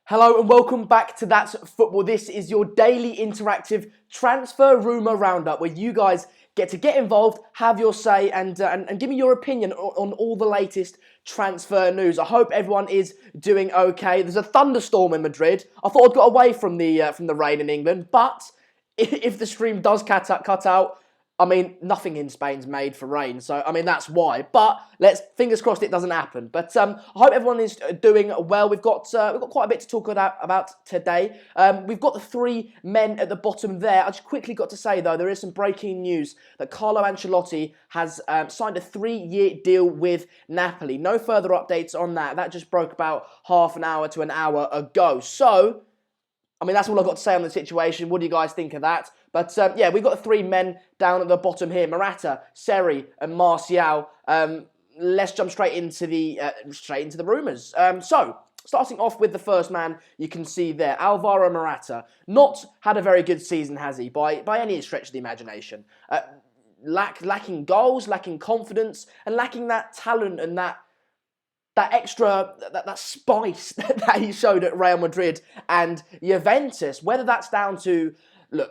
Hello and welcome back to That's Football. This is your daily interactive transfer rumour roundup where you guys get to get involved, have your say and give me your opinion on all the latest transfer news. I hope everyone is doing okay. There's a thunderstorm in Madrid. I thought I'd got away from the rain in England, but if the stream does cut out, I mean, nothing in Spain's made for rain, so I mean that's why. But let's fingers crossed it doesn't happen. But I hope everyone is doing well. We've got quite a bit to talk about today. We've got the three men at the bottom there. I just quickly got to say though, there is some breaking news that Carlo Ancelotti has signed a 3-year deal with Napoli. No further updates on that. That just broke about half an hour to an hour ago. So, I mean, that's all I've got to say on the situation. What do you guys think of that? But yeah, we've got the three men down at the bottom here: Morata, Seri, and Martial. Let's jump straight into the rumours. So, starting off with the first man, you can see there, Alvaro Morata. Not had a very good season, has he? By any stretch of the imagination. Lacking goals, lacking confidence, and lacking that talent and that extra, that spice that he showed at Real Madrid and Juventus. Whether that's down to,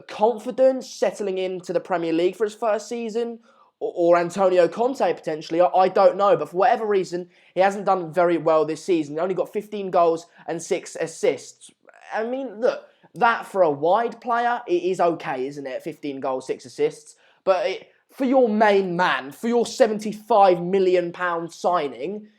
confidence, settling into the Premier League for his first season, or Antonio Conte potentially, I don't know. But for whatever reason, he hasn't done very well this season. He only got 15 goals and 6 assists. I mean, look, that for a wide player, it is okay, isn't it? 15 goals, 6 assists. But for your main man, for your £75 million signing,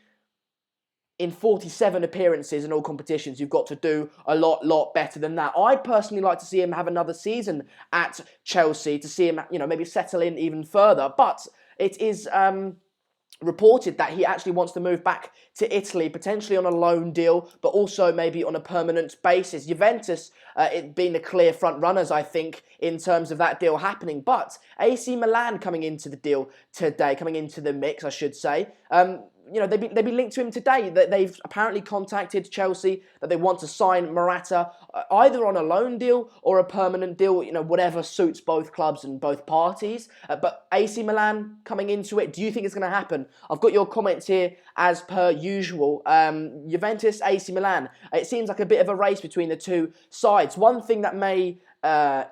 in 47 appearances in all competitions, you've got to do a lot better than that. I'd personally like to see him have another season at Chelsea, to see him, maybe settle in even further. But it is reported that he actually wants to move back to Italy, potentially on a loan deal, but also maybe on a permanent basis. Juventus, it being the clear front runners, I think, in terms of that deal happening. But AC Milan coming into the deal today, coming into the mix, I should say. They've been linked to him today. They've apparently contacted Chelsea that they want to sign Morata either on a loan deal or a permanent deal, whatever suits both clubs and both parties. But AC Milan coming into it, do you think it's going to happen? I've got your comments here as per usual. Juventus, AC Milan. It seems like a bit of a race between the two sides. One thing that may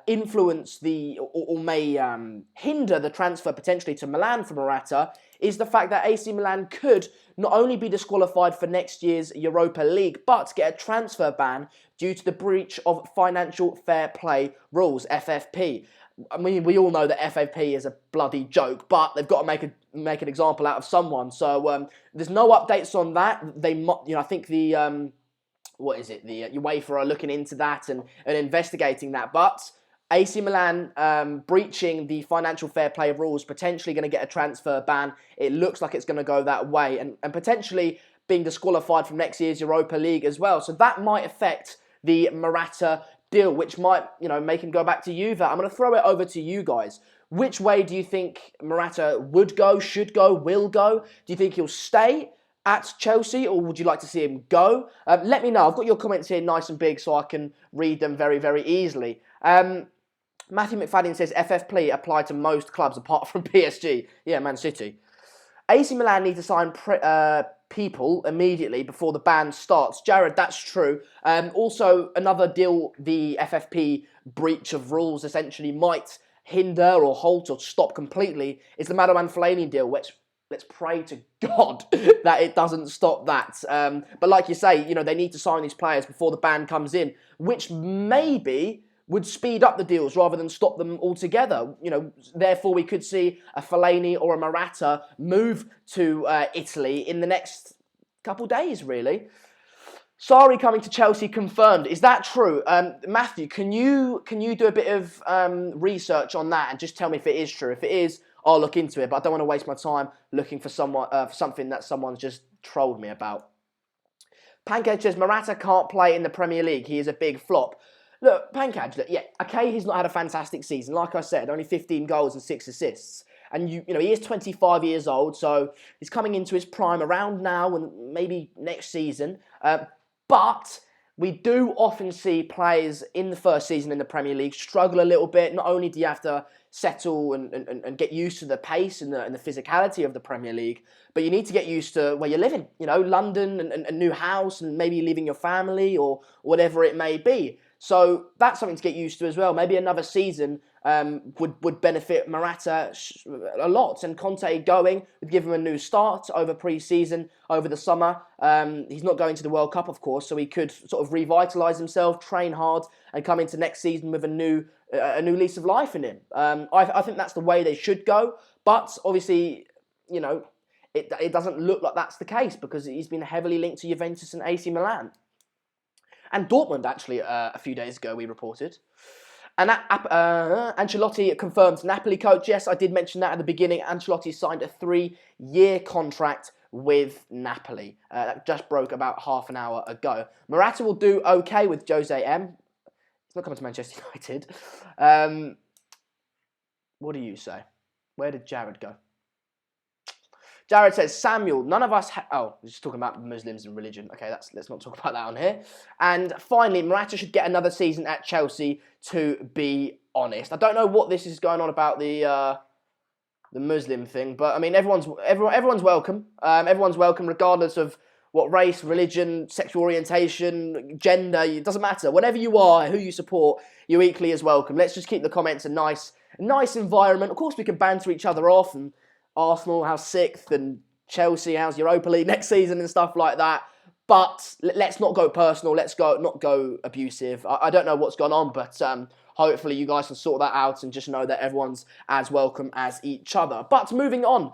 influence or may hinder the transfer potentially to Milan for Morata is the fact that AC Milan could not only be disqualified for next year's Europa League, but get a transfer ban due to the breach of financial fair play rules, FFP. I mean, we all know that FFP is a bloody joke, but they've got to make an example out of someone. So there's no updates on that. I think the what is it? The UEFA are looking into that and investigating that. But AC Milan breaching the financial fair play rules, potentially going to get a transfer ban. It looks like it's going to go that way, and potentially being disqualified from next year's Europa League as well. So that might affect the Morata deal, which might, make him go back to Juve. I'm going to throw it over to you guys. Which way do you think Morata would go, should go, will go? Do you think he'll stay at Chelsea, or would you like to see him go? Let me know. I've got your comments here nice and big so I can read them very, very easily. Matthew McFadden says FFP apply to most clubs apart from PSG. Yeah, Man City. AC Milan need to sign people immediately before the ban starts. Jared, that's true. Also, another deal, the FFP breach of rules essentially might hinder or halt or stop completely, is the Marouane Fellaini deal, which let's pray to God that it doesn't stop that. But like you say, they need to sign these players before the ban comes in, which maybe would speed up the deals rather than stop them altogether. Therefore we could see a Fellaini or a Morata move to Italy in the next couple days, really. Seri coming to Chelsea confirmed. Is that true? Matthew, can you do a bit of research on that and just tell me if it is true? If it is, I'll look into it, but I don't want to waste my time looking for something that someone's just trolled me about. Pankaj says Morata can't play in the Premier League. He is a big flop. Look, Pankaj, yeah, okay, he's not had a fantastic season. Like I said, only 15 goals and 6 assists. And, he is 25 years old, so he's coming into his prime around now and maybe next season. But we do often see players in the first season in the Premier League struggle a little bit. Not only do you have to settle and get used to the pace and the physicality of the Premier League, but you need to get used to where you're living. You know, London and a new house and maybe leaving your family or whatever it may be. So that's something to get used to as well. Maybe another season would benefit Morata a lot. And Conte going would give him a new start over pre-season, over the summer. He's not going to the World Cup, of course, so he could sort of revitalise himself, train hard, and come into next season with a new lease of life in him. I think that's the way they should go. But obviously, you know, it doesn't look like that's the case because he's been heavily linked to Juventus and AC Milan. And Dortmund, actually, a few days ago, we reported. And Ancelotti confirmed Napoli coach. Yes, I did mention that at the beginning. Ancelotti signed a 3-year contract with Napoli. That just broke about half an hour ago. Morata will do okay with Jose M. He's not coming to Manchester United. What do you say? Where did Jared go? Jared says, Samuel, none of us... we're just talking about Muslims and religion. Okay, let's not talk about that on here. And finally, Morata should get another season at Chelsea, to be honest. I don't know what this is going on about the Muslim thing, but, I mean, everyone's welcome. Everyone's welcome regardless of what race, religion, sexual orientation, gender. It doesn't matter. Whatever you are, who you support, you're equally as welcome. Let's just keep the comments a nice environment. Of course, we can banter each other off and Arsenal, how's 6th, and Chelsea, how's Europa League next season and stuff like that. But let's not go personal. Let's not go abusive. I don't know what's gone on, but hopefully you guys can sort that out and just know that everyone's as welcome as each other. But moving on,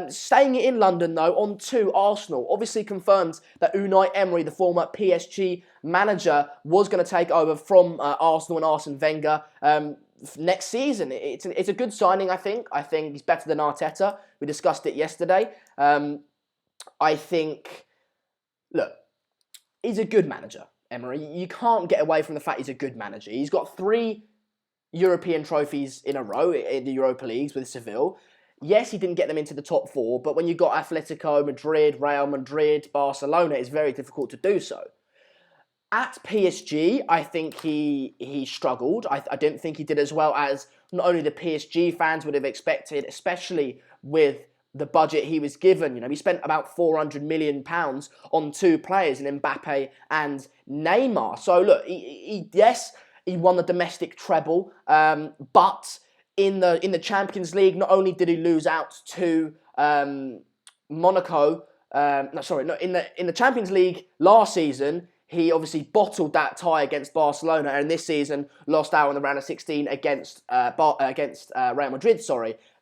staying in London though, on to Arsenal. Obviously confirmed that Unai Emery, the former PSG manager, was going to take over from Arsenal and Arsene Wenger next season. It's a good signing, I think. I think he's better than Arteta. We discussed it yesterday. I think, look, he's a good manager, Emery. You can't get away from the fact he's a good manager. He's got 3 European trophies in a row in the Europa Leagues with Seville. Yes, he didn't get them into the top 4, but when you've got Atletico Madrid, Real Madrid, Barcelona, it's very difficult to do so. At PSG, I think he struggled. I don't think he did as well as not only the PSG fans would have expected, especially with the budget he was given. You know, he spent about £400 million on 2 players, in Mbappe and Neymar. So look, yes, he won the domestic treble, but in the Champions League, not only did he lose out to Monaco, in the Champions League last season, he obviously bottled that tie against Barcelona, and this season lost out in the round of 16 against Real Madrid.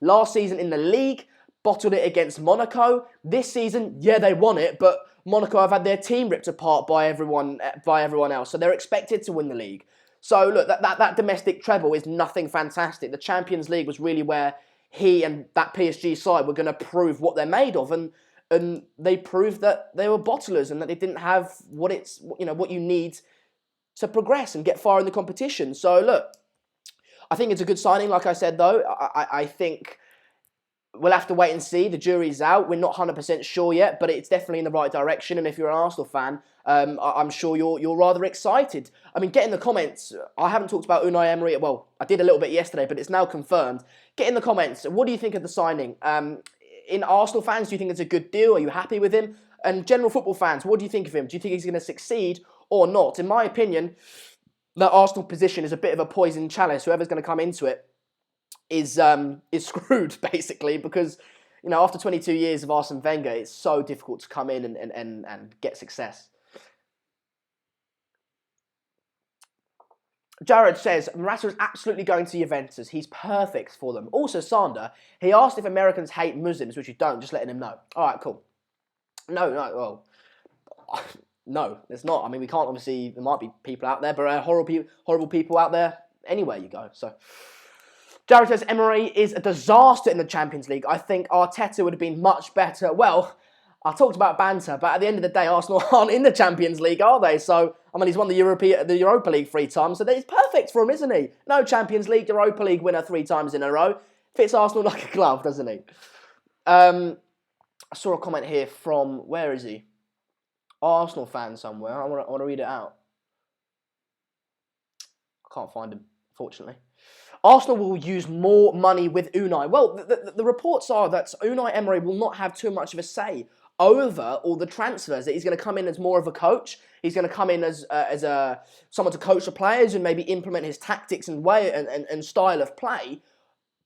Last season in the league, bottled it against Monaco. This season, yeah, they won it, but Monaco have had their team ripped apart by everyone else, so they're expected to win the league. So look, that domestic treble is nothing fantastic. The Champions League was really where he and that PSG side were going to prove what they're made of, and they proved that they were bottlers and that they didn't have what you need to progress and get far in the competition. So look, I think it's a good signing. Like I said, though, I think we'll have to wait and see. The jury's out. We're not 100% sure yet, but it's definitely in the right direction. And if you're an Arsenal fan, I'm sure you're rather excited. I mean, get in the comments. I haven't talked about Unai Emery. Well, I did a little bit yesterday, but it's now confirmed. Get in the comments. What do you think of the signing? In Arsenal fans, do you think it's a good deal? Are you happy with him? And general football fans, what do you think of him? Do you think he's going to succeed or not? In my opinion, the Arsenal position is a bit of a poison chalice. Whoever's going to come into it is screwed, basically, because, you know, after 22 years of Arsene Wenger, it's so difficult to come in and get success. Jared says, Morata is absolutely going to Juventus. He's perfect for them. Also, Sander, he asked if Americans hate Muslims, which you don't, just letting him know. All right, cool. No, there's not. I mean, we can't, obviously, there might be people out there, but horrible people out there anywhere you go. So, Jared says, Emery is a disaster in the Champions League. I think Arteta would have been much better. Well, I talked about banter, but at the end of the day, Arsenal aren't in the Champions League, are they? So, I mean, he's won the Europa League 3 times, so it's perfect for him, isn't he? No Champions League, Europa League winner 3 times in a row. Fits Arsenal like a glove, doesn't he? I saw a comment here from, where is he? Arsenal fan somewhere. I want to read it out. I can't find him, fortunately. Arsenal will use more money with Unai. Well, the reports are that Unai Emery will not have too much of a say over all the transfers. That he's going to come in as more of a coach. He's going to come in as someone to coach the players and maybe implement his tactics and way and style of play.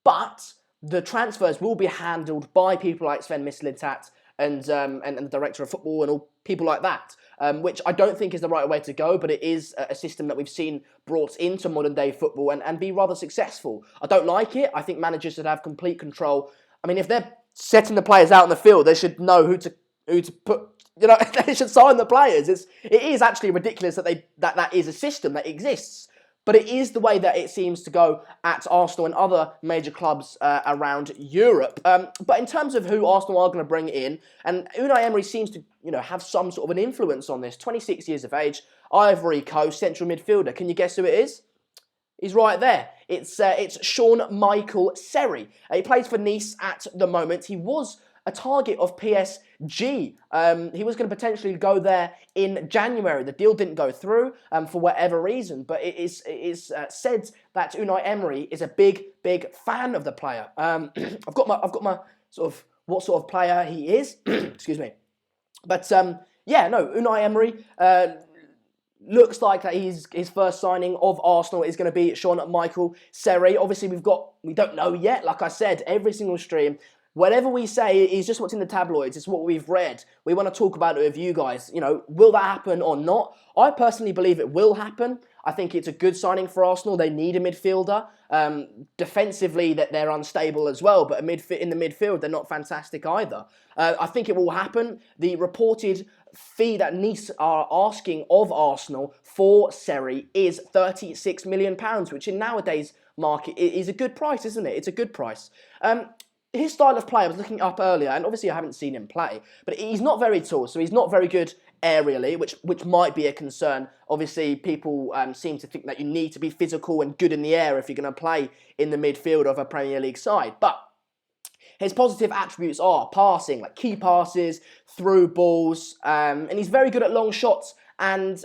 But the transfers will be handled by people like Sven Mislintat and the director of football and all people like that, which I don't think is the right way to go, but it is a system that we've seen brought into modern day football and be rather successful. I don't like it. I think managers should have complete control. I mean, if they're setting the players out in the field, they should know who to put. You know, they should sign the players. It is actually ridiculous that that is a system that exists. But it is the way that it seems to go at Arsenal and other major clubs around Europe. But in terms of who Arsenal are going to bring in, and Unai Emery seems to have some sort of an influence on this. 26 years of age, Ivory Coast, central midfielder. Can you guess who it is? He's right there. It's Sean Michael Seri. He plays for Nice at the moment. He was a target of PSG. He was going to potentially go there in January. The deal didn't go through for whatever reason, but it is said that Unai Emery is a big fan of the player. I've got my sort of what sort of player he is. Excuse me, but Unai Emery. Looks like that his first signing of Arsenal is going to be Sean Michael Seri. Obviously, we don't know yet. Like I said, every single stream, whatever we say is just what's in the tabloids. It's what we've read. We want to talk about it with you guys. Will that happen or not? I personally believe it will happen. I think it's a good signing for Arsenal. They need a midfielder. Defensively, that they're unstable as well, but in the midfield, they're not fantastic either. I think it will happen. The reported fee that Nice are asking of Arsenal for Seri is £36 million, which in nowadays market is a good price, isn't it? It's a good price. His style of play, I was looking up earlier, and obviously I haven't seen him play, but he's not very tall, so he's not very good aerially, which might be a concern. Obviously, people seem to think that you need to be physical and good in the air if you're going to play in the midfield of a Premier League side. But his positive attributes are passing, like key passes, through balls, and he's very good at long shots and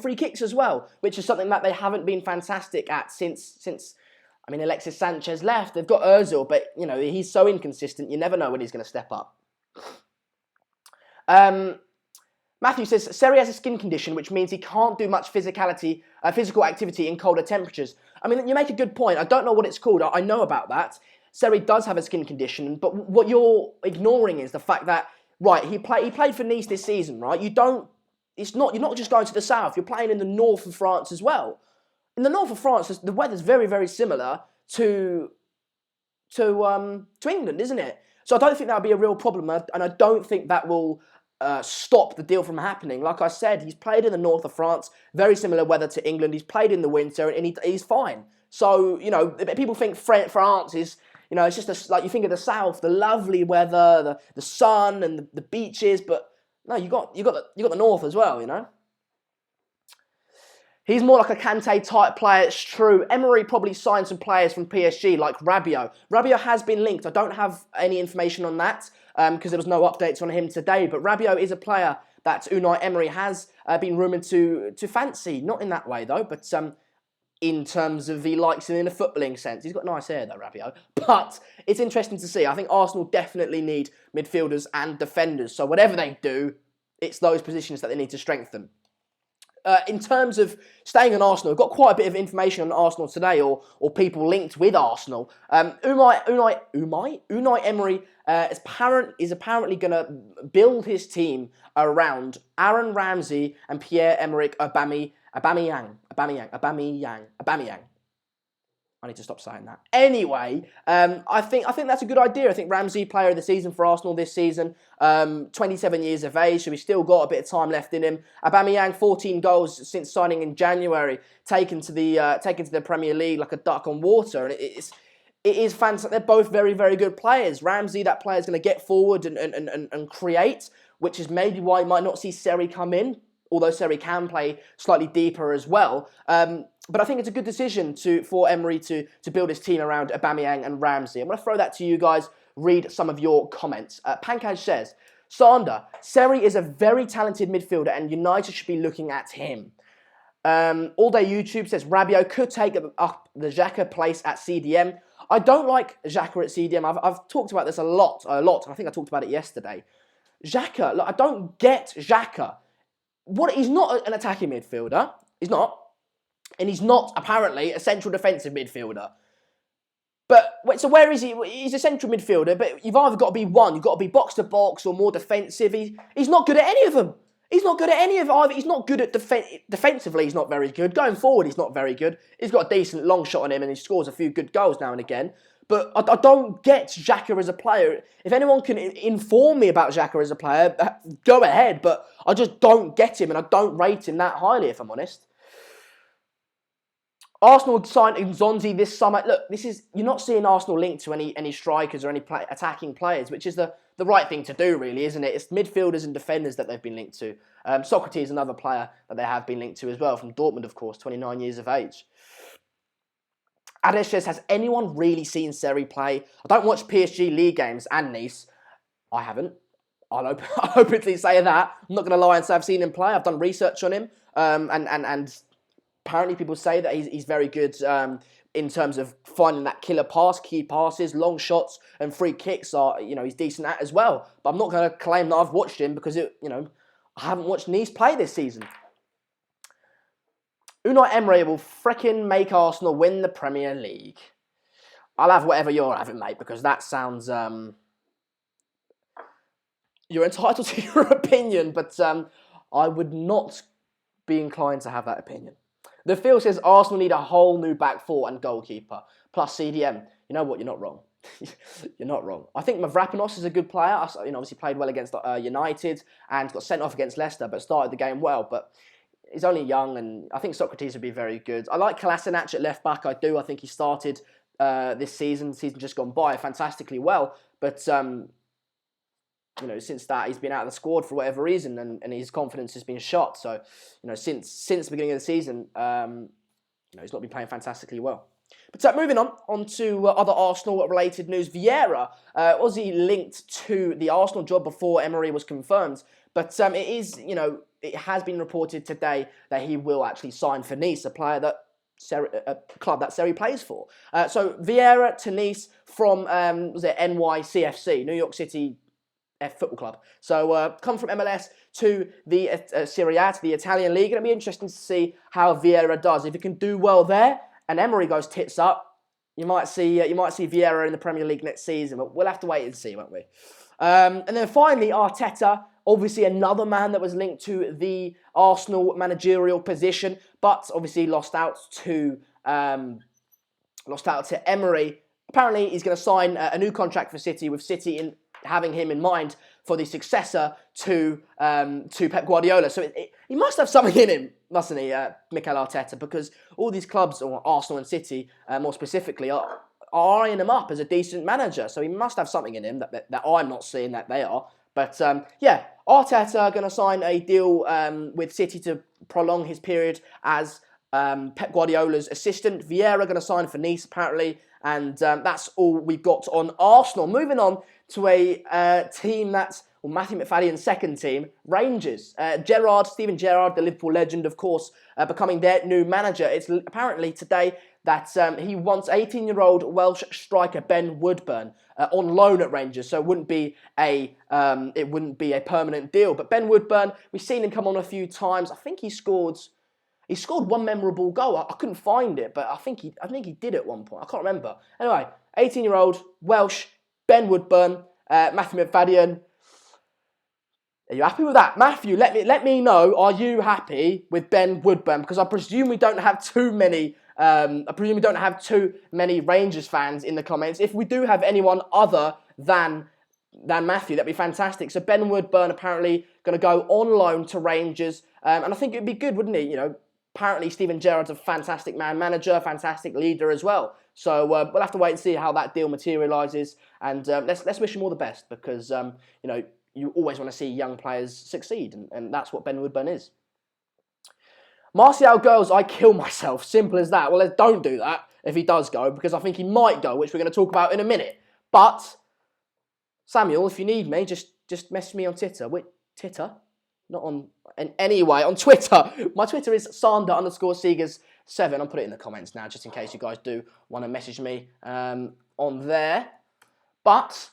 free kicks as well, which is something that they haven't been fantastic at since Alexis Sanchez left. They've got Ozil, but he's so inconsistent. You never know when he's going to step up. Matthew says Seri has a skin condition, which means he can't do much physical activity in colder temperatures. I mean, you make a good point. I don't know what it's called. I know about that. Seri does have a skin condition, but what you're ignoring is the fact that he played for Nice this season, right? You're not just going to the south. You're playing in the north of France as well. In the north of France, the weather's very, very similar to England, isn't it? So I don't think that would be a real problem, and I don't think that will stop the deal from happening. Like I said, he's played in the north of France, very similar weather to England. He's played in the winter, and he's fine. So people think France is, it's just like you think of the south, the lovely weather, the sun and the beaches, but no, you got the north as well, He's more like a Kante type player, it's true. Emery probably signed some players from PSG like Rabiot. Rabiot has been linked. I don't have any information on that because there was no updates on him today. But Rabiot is a player that Unai Emery has been rumoured to fancy. Not in that way though, but in terms of he likes him in a footballing sense. He's got nice hair though, Rabiot. But it's interesting to see. I think Arsenal definitely need midfielders and defenders. So whatever they do, it's those positions that they need to strengthen. In terms of staying on Arsenal, we've got quite a bit of information on Arsenal today, or people linked with Arsenal. Unai Emery is apparently going to build his team around Aaron Ramsey and Pierre-Emerick Aubameyang. I need to stop saying that. Anyway, I think that's a good idea. I think Ramsey, player of the season for Arsenal this season, 27 years of age, so he's still got a bit of time left in him. Aubameyang, 14 goals since signing in January, taken to the Premier League like a duck on water, and it is fantastic. They're both very, very good players. Ramsey, that player is going to get forward and create, which is maybe why you might not see Seri come in, although Seri can play slightly deeper as well. But I think it's a good decision for Emery to build his team around Aubameyang and Ramsey. I'm going to throw that to you guys, read some of your comments. Pankaj says, Sander, Seri is a very talented midfielder and United should be looking at him. All Day YouTube says Rabiot could take up the Xhaka place at CDM. I don't like Xhaka at CDM. I've talked about this a lot. I think I talked about it yesterday. Xhaka, look, I don't get Xhaka. He's not an attacking midfielder. He's not. And he's not, apparently, a central defensive midfielder. But, so where is he? He's a central midfielder, but you've either got to be one. You've got to be box-to-box or more defensive. He's not good at any of them. He's not good at any of either. He's not good at defensively. He's not very good. Going forward, he's not very good. He's got a decent long shot on him and he scores a few good goals now and again. But I don't get Xhaka as a player. If anyone can inform me about Xhaka as a player, go ahead. But I just don't get him and I don't rate him that highly, if I'm honest. Arsenal signed Nzonzi this summer. Look, you're not seeing Arsenal linked to any strikers or any attacking players, which is the right thing to do, really, isn't it? It's midfielders and defenders that they've been linked to. Socrates, another player that they have been linked to as well, from Dortmund, of course, 29 years of age. Adesh says, has anyone really seen Seri play? I don't watch PSG league games and Nice. I haven't. I'll openly say that. I'm not going to lie and say I've seen him play. I've done research on him, and apparently people say that he's very good in terms of finding that killer pass, key passes, long shots, and free kicks are, he's decent at as well. But I'm not going to claim that I've watched him because I haven't watched Nice play this season. Unai Emery will frickin' make Arsenal win the Premier League. I'll have whatever you're having, mate, because that sounds... You're entitled to your opinion, but I would not be inclined to have that opinion. The Phil says Arsenal need a whole new back four and goalkeeper, plus CDM. You know what? You're not wrong. You're not wrong. I think Mavropanos is a good player. Obviously played well against United and got sent off against Leicester, but started the game well. But he's only young, and I think Socrates would be very good. I like Kolasinac at left back. I do. I think he started this season just gone by, fantastically well. But since that, he's been out of the squad for whatever reason, and his confidence has been shot. So, since the beginning of the season, he's not been playing fantastically well. But moving on to other Arsenal-related news. Vieira was he linked to the Arsenal job before Emery was confirmed, but it has been reported today that he will actually sign for Nice, a club that Seri plays for. So Vieira to Nice from NYCFC, New York City Football Club. So come from MLS to the Serie A, to the Italian league. It'll be interesting to see how Vieira does. If he can do well there and Emery goes tits up, you might see Vieira in the Premier League next season. But we'll have to wait and see, won't we? And then finally, Arteta, obviously another man that was linked to the Arsenal managerial position, but obviously lost out to Emery. Apparently, he's going to sign a new contract for City, with City having him in mind for the successor to Pep Guardiola. So he must have something in him, mustn't he, Mikel Arteta? Because all these clubs, or Arsenal and City more specifically, are eyeing him up as a decent manager. So he must have something in him that I'm not seeing that they are. But Arteta going to sign a deal with City to prolong his period as Pep Guardiola's assistant. Vieira going to sign for Nice, apparently. And that's all we've got on Arsenal. Moving on to a team that's Matthew McFadden's second team, Rangers. Steven Gerrard, the Liverpool legend, of course, becoming their new manager. It's apparently today that he wants 18-year-old Welsh striker Ben Woodburn on loan at Rangers, so it wouldn't be a permanent deal. But Ben Woodburn, we've seen him come on a few times. I think he scored one memorable goal. I couldn't find it, but I think he did at one point. I can't remember. Anyway, 18-year-old Welsh Ben Woodburn, Matthew McFadden. Are you happy with that, Matthew? Let me know. Are you happy with Ben Woodburn? Because I presume we don't have too many. Rangers fans in the comments. If we do have anyone other than Matthew, that'd be fantastic. So Ben Woodburn apparently going to go on loan to Rangers, and I think it'd be good, wouldn't it? Apparently Steven Gerrard's a fantastic manager, fantastic leader as well. So we'll have to wait and see how that deal materialises, and let's wish him all the best, because you always want to see young players succeed, and that's what Ben Woodburn is. Martial goes, I kill myself. Simple as that. Well, don't do that if he does go, because I think he might go, which we're going to talk about in a minute. But Samuel, if you need me, just message me on Twitter. Twitter? not on. And anyway, on Twitter, my Twitter is Sander_Seegers7. I'll put it in the comments now, just in case you guys do want to message me on there. But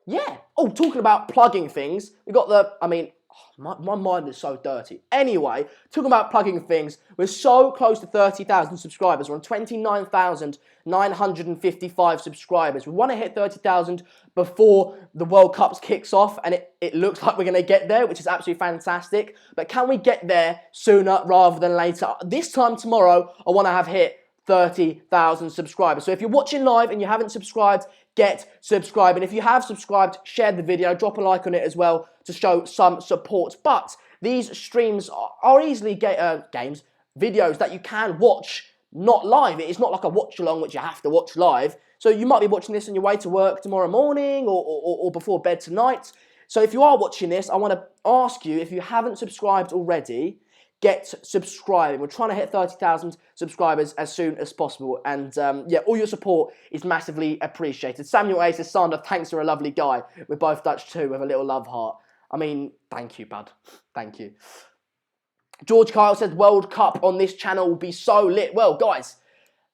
yeah. Oh, talking about plugging things, we got the. I mean, my mind is so dirty. Anyway, talking about plugging things, we're so close to 30,000 subscribers. We're on 29,955 subscribers. We want to hit 30,000 before the World Cup kicks off, and it looks like we're going to get there, which is absolutely fantastic. But can we get there sooner rather than later? This time tomorrow, I want to have hit 30,000 subscribers. So if you're watching live and you haven't subscribed, get subscribed. And if you have subscribed, share the video, drop a like on it as well to show some support. But these streams are easily videos that you can watch not live. It's not like a watch along which you have to watch live. So you might be watching this on your way to work tomorrow morning or before bed tonight. So if you are watching this, I want to ask you, if you haven't subscribed already, get subscribing. We're trying to hit 30,000 subscribers as soon as possible. And yeah, all your support is massively appreciated. Samuel A says, Sander, thanks, you're a lovely guy. We're both Dutch too, with a little love heart. I mean, thank you, bud. Thank you. George Kyle says, World Cup on this channel will be so lit. Well, guys,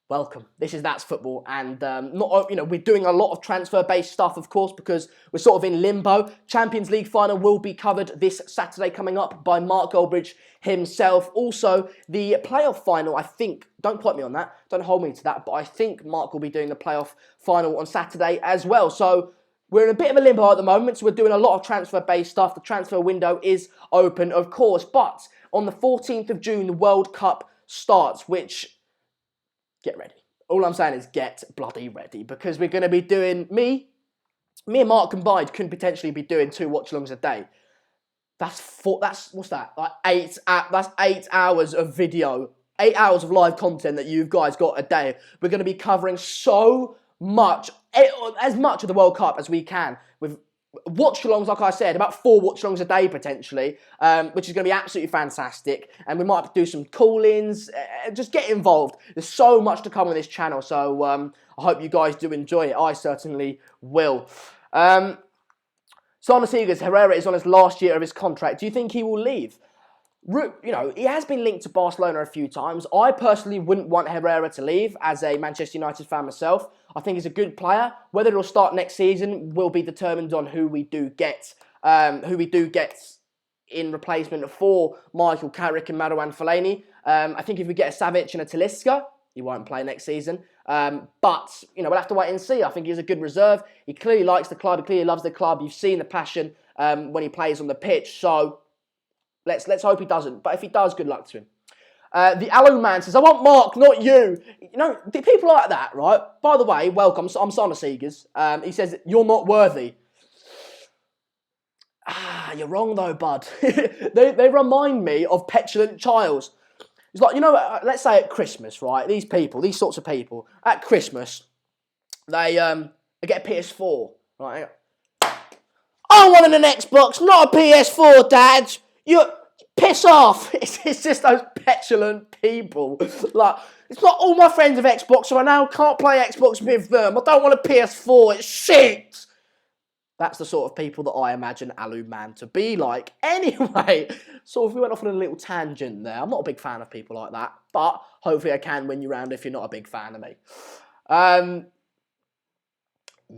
welcome. This is That's Football, and we're doing a lot of transfer-based stuff, of course, because we're sort of in limbo. Champions League final will be covered this Saturday coming up by Mark Goldbridge himself. Also, the playoff final, I think, don't quote me on that, don't hold me to that, but I think Mark will be doing the playoff final on Saturday as well. So we're in a bit of a limbo at the moment, so we're doing a lot of transfer-based stuff. The transfer window is open, of course, but on the 14th of June, the World Cup starts, which, get ready. All I'm saying is get bloody ready, because we're going to be doing, me and Mark combined can potentially be doing 2 watch-alongs a day. What's that? That's 8 hours of video, 8 hours of live content that you guys got a day. We're going to be covering so much, as much of the World Cup as we can, with watch-alongs, like I said, about 4 watch-alongs a day potentially, which is going to be absolutely fantastic. And we might do some call-ins, just get involved. There's so much to come on this channel, so I hope you guys do enjoy it. I certainly will. Sana Seegers, Herrera is on his last year of his contract. Do you think he will leave? He has been linked to Barcelona a few times. I personally wouldn't want Herrera to leave as a Manchester United fan myself. I think he's a good player. Whether he'll start next season will be determined on who we do get in replacement for Michael Carrick and Marouane Fellaini. I think if we get a Savic and a Talisca, he won't play next season. But we'll have to wait and see. I think he's a good reserve. He clearly likes the club. He clearly loves the club. You've seen the passion when he plays on the pitch. So let's hope he doesn't. But if he does, good luck to him. The Aloe Man says, I want Mark, not you. The people like that, right? By the way, welcome. I'm Sana Seegers. He says, you're not worthy. You're wrong though, bud. they remind me of petulant childs. It's like, let's say at Christmas, right? These sorts of people, at Christmas, they get a PS4, right? I want an Xbox, not a PS4, Dad. You piss off. It's just those petulant people. Like, it's not all my friends have Xbox, so I now can't play Xbox with them. I don't want a PS4. It's shit. That's the sort of people that I imagine Aloe Man to be like. Anyway, so if we went off on a little tangent there, I'm not a big fan of people like that, but hopefully I can win you round if you're not a big fan of me.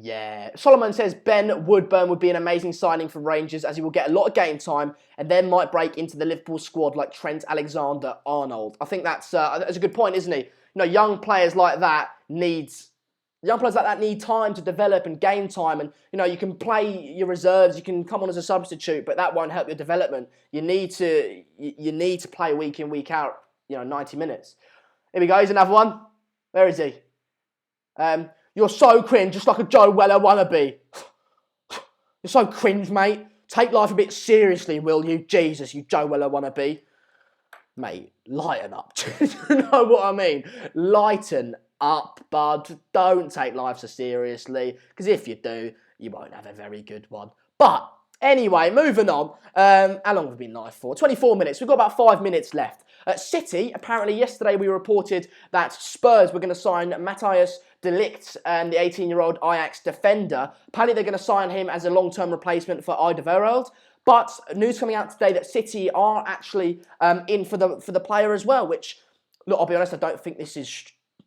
Yeah. Solomon says Ben Woodburn would be an amazing signing for Rangers, as he will get a lot of game time and then might break into the Liverpool squad like Trent Alexander-Arnold. I think that's a good point, isn't he? Young players like that need time to develop and game time, and you can play your reserves, you can come on as a substitute, but that won't help your development. You need to play week in, week out, 90 minutes. Here we go, here's another one. Where is he? You're so cringe, just like a Joe Weller wannabe. You're so cringe, mate. Take life a bit seriously, will you? Jesus, you Joe Weller wannabe. Mate, lighten up. Do you know what I mean? Lighten up, bud. Don't take life so seriously, because if you do, you won't have a very good one. But anyway, moving on. How long have we been live for? 24 minutes. We've got about 5 minutes left. City, apparently yesterday we reported that Spurs were going to sign Matthias de Ligt, the 18-year-old Ajax defender. Apparently they're going to sign him as a long-term replacement for Alderweireld. But news coming out today that City are actually in for the player as well, which, look, I'll be honest, I don't think this is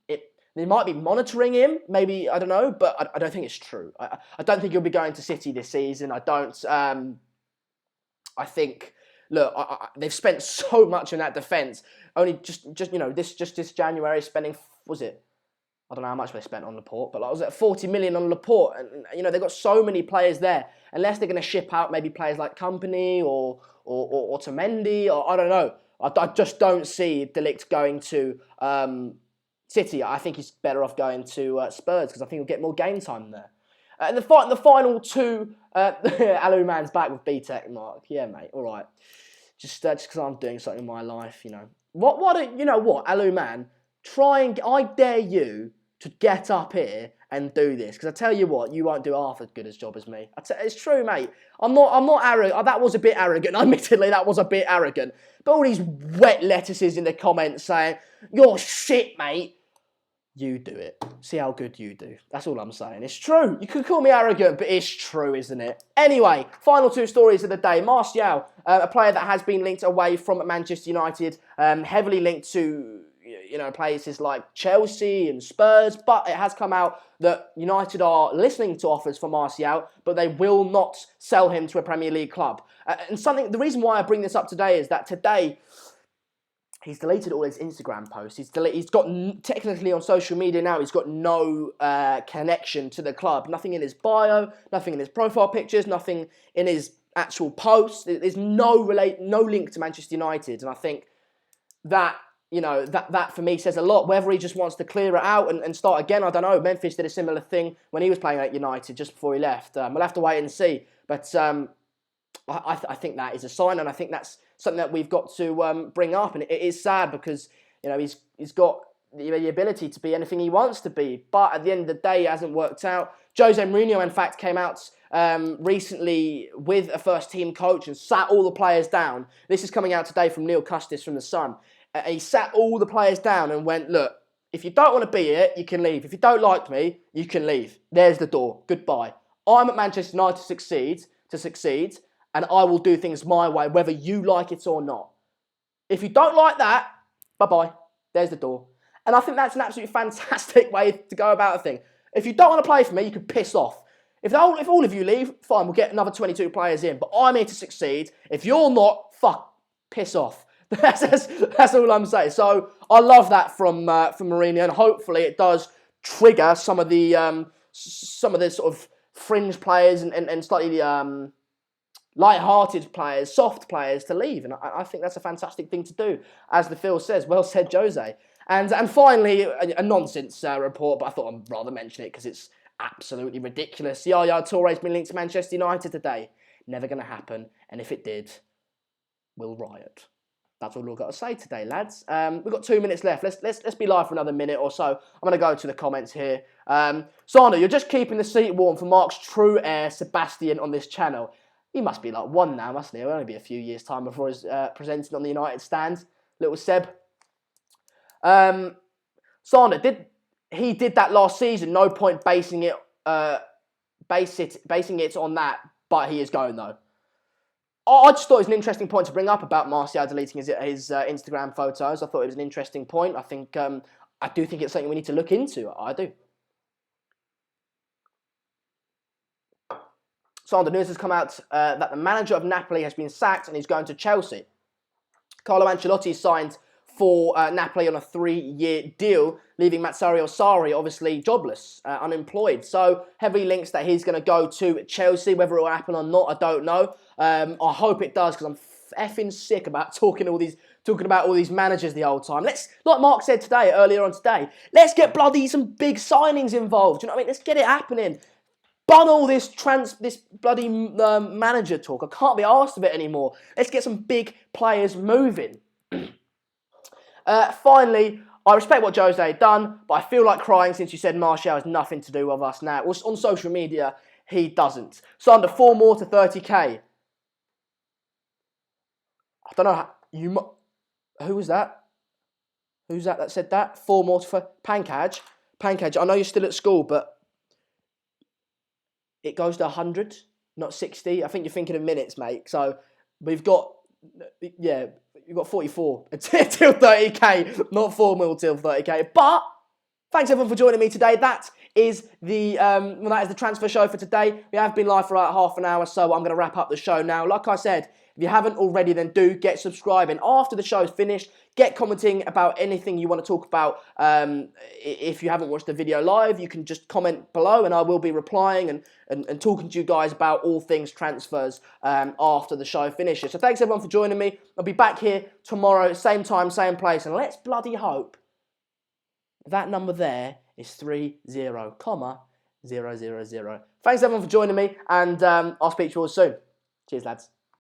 it. They might be monitoring him, maybe, I don't know, but I don't think it's true. I don't think he'll be going to City this season. I don't. I think, look, they've spent so much on that defence. Only just this January, spending, was it? I don't know how much they spent on Laporte, but I was at 40 million on Laporte, and they've got so many players there. Unless they're going to ship out maybe players like Company or Otamendi, or I don't know. I just don't see De Ligt going to City. I think he's better off going to Spurs because I think he'll get more game time there. And the final two, Alu Man's back with B-Tech, Mark. Yeah, mate. All right. Just because I'm doing something in my life, What, Alu Man? I dare you to get up here and do this, because I tell you what, you won't do half as good a job as me. It's true, mate. I'm not arrogant. That was a bit arrogant. Admittedly, that was a bit arrogant. But all these wet lettuces in the comments saying, "You're shit, mate." You do it. See how good you do. That's all I'm saying. It's true. You could call me arrogant, but it's true, isn't it? Anyway, final two stories of the day. Martial, a player that has been linked away from Manchester United, heavily linked to places like Chelsea and Spurs, but it has come out that United are listening to offers for Martial, but they will not sell him to a Premier League club. The reason why I bring this up today is that today, he's deleted all his Instagram posts. He's got, technically on social media now, he's got no connection to the club. Nothing in his bio, nothing in his profile pictures, nothing in his actual posts. There's no link to Manchester United. And I think that, that for me says a lot. Whether he just wants to clear it out and start again, I don't know. Memphis did a similar thing when he was playing at United just before he left. We'll have to wait and see. But I think that is a sign, and I think that's something that we've got to bring up. And it is sad because he's got the ability to be anything he wants to be, but at the end of the day, it hasn't worked out. Jose Mourinho, in fact, came out recently with a first-team coach and sat all the players down. This is coming out today from Neil Custis from The Sun. He sat all the players down and went, "Look, if you don't want to be here, you can leave. If you don't like me, you can leave. There's the door. Goodbye. I'm at Manchester United to succeed, and I will do things my way, whether you like it or not. If you don't like that, bye-bye. There's the door." And I think that's an absolutely fantastic way to go about a thing. If you don't want to play for me, you can piss off. If all of you leave, fine, we'll get another 22 players in. But I'm here to succeed. If you're not, piss off. That's all I'm saying. So I love that from Mourinho, and hopefully it does trigger some of the sort of fringe players and slightly light-hearted players, soft players to leave. And I think that's a fantastic thing to do. As the Phil says, well said, Jose. And finally, a nonsense report, but I thought I'd rather mention it because it's absolutely ridiculous. Yaya Touré's been linked to Manchester United today. Never going to happen. And if it did, we'll riot. That's all we've got to say today, lads. We've got 2 minutes left. Let's be live for another minute or so. I'm going to go to the comments here. Sana, you're just keeping the seat warm for Mark's true heir, Sebastian, on this channel. He must be like one now, mustn't he? It'll only be a few years' time before he's presenting on the United stand. Little Seb. Sana, did that last season. No point basing it on that, but he is going though. I just thought it was an interesting point to bring up about Martial deleting his Instagram photos. I thought it was an interesting point. I do think it's something we need to look into. I do. So the news has come out that the manager of Napoli has been sacked and he's going to Chelsea. Carlo Ancelotti signed for Napoli on a 3-year deal, leaving Mazzari Sarri obviously jobless, unemployed. So heavy links that he's going to go to Chelsea. Whether it will happen or not, I don't know. I hope it does, because I'm effing sick about talking about all these managers the whole time. Like Mark said earlier on today, let's get some big signings involved. Do you know what I mean? Let's get it happening. Bun all this bloody manager talk. I can't be arsed of it anymore. Let's get some big players moving. Finally, I respect what Jose done, but I feel like crying since you said Martial has nothing to do with us now. Well, on social media, he doesn't. So under 4 more to 30k. I don't know who was that? Who's that said that? 4 more for Pankaj. Pankaj, I know you're still at school, but it goes to 100 not 60. I think you're thinking of minutes, mate. So we've got, yeah, you've got 44 till 30k, not 4 mil till 30k. But thanks everyone for joining me today. That is the transfer show for today. We have been live for about half an hour, so I'm going to wrap up the show now. Like I said, if you haven't already, then do get subscribing. After the show is finished, get commenting about anything you want to talk about. If you haven't watched the video live, you can just comment below and I will be replying and talking to you guys about all things transfers after the show finishes. So thanks everyone for joining me. I'll be back here tomorrow, same time, same place, and let's bloody hope that number there is 30, 000. Thanks everyone for joining me, and I'll speak to you all soon. Cheers, lads.